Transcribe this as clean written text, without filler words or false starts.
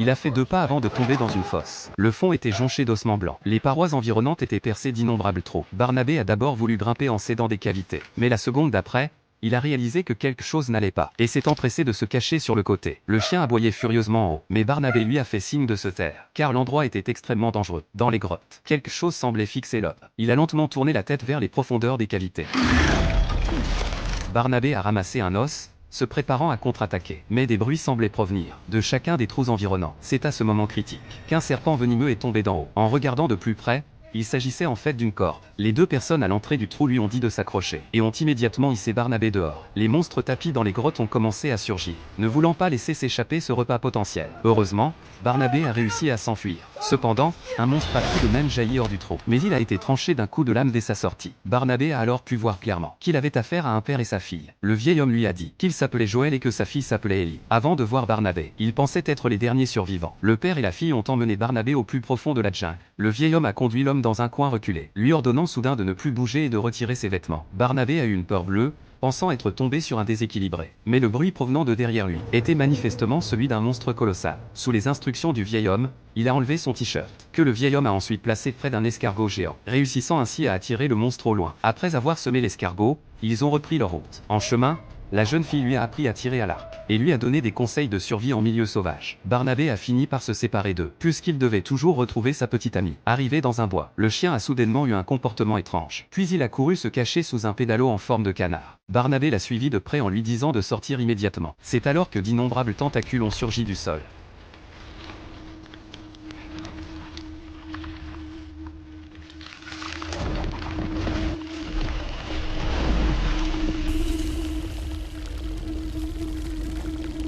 Il a fait 2 pas avant de tomber dans une fosse. Le fond était jonché d'ossements blancs. Les parois environnantes étaient percées d'innombrables trous. Barnabé a d'abord voulu grimper en s'aidant des cavités. Mais la seconde d'après, il a réalisé que quelque chose n'allait pas, et s'est empressé de se cacher sur le côté. Le chien aboyait furieusement en haut, mais Barnabé lui a fait signe de se taire, car l'endroit était extrêmement dangereux. Dans les grottes, quelque chose semblait fixer l'homme. Il a lentement tourné la tête vers les profondeurs des cavités. Barnabé a ramassé un os, se préparant à contre-attaquer. Mais des bruits semblaient provenir de chacun des trous environnants. C'est à ce moment critique qu'un serpent venimeux est tombé d'en haut. En regardant de plus près, il s'agissait en fait d'une corde. Les 2 personnes à l'entrée du trou lui ont dit de s'accrocher, et ont immédiatement hissé Barnabé dehors. Les monstres tapis dans les grottes ont commencé à surgir, ne voulant pas laisser s'échapper ce repas potentiel. Heureusement, Barnabé a réussi à s'enfuir. Cependant, un monstre a tout de même jailli hors du trou, mais il a été tranché d'un coup de lame dès sa sortie. Barnabé a alors pu voir clairement qu'il avait affaire à un père et sa fille. Le vieil homme lui a dit qu'il s'appelait Joël et que sa fille s'appelait Ellie. Avant de voir Barnabé, il pensait être les derniers survivants. Le père et la fille ont emmené Barnabé au plus profond de la jungle. Le vieil homme a conduit l'homme dans un coin reculé, lui ordonnant soudain de ne plus bouger et de retirer ses vêtements. Barnabé a eu une peur bleue, pensant être tombé sur un déséquilibré. Mais le bruit provenant de derrière lui était manifestement celui d'un monstre colossal. Sous les instructions du vieil homme, il a enlevé son t-shirt, que le vieil homme a ensuite placé près d'un escargot géant, réussissant ainsi à attirer le monstre au loin. Après avoir semé l'escargot, ils ont repris leur route. En chemin, la jeune fille lui a appris à tirer à l'arc, et lui a donné des conseils de survie en milieu sauvage. Barnabé a fini par se séparer d'eux, puisqu'il devait toujours retrouver sa petite amie. Arrivé dans un bois, le chien a soudainement eu un comportement étrange. Puis il a couru se cacher sous un pédalo en forme de canard. Barnabé l'a suivi de près en lui disant de sortir immédiatement. C'est alors que d'innombrables tentacules ont surgi du sol,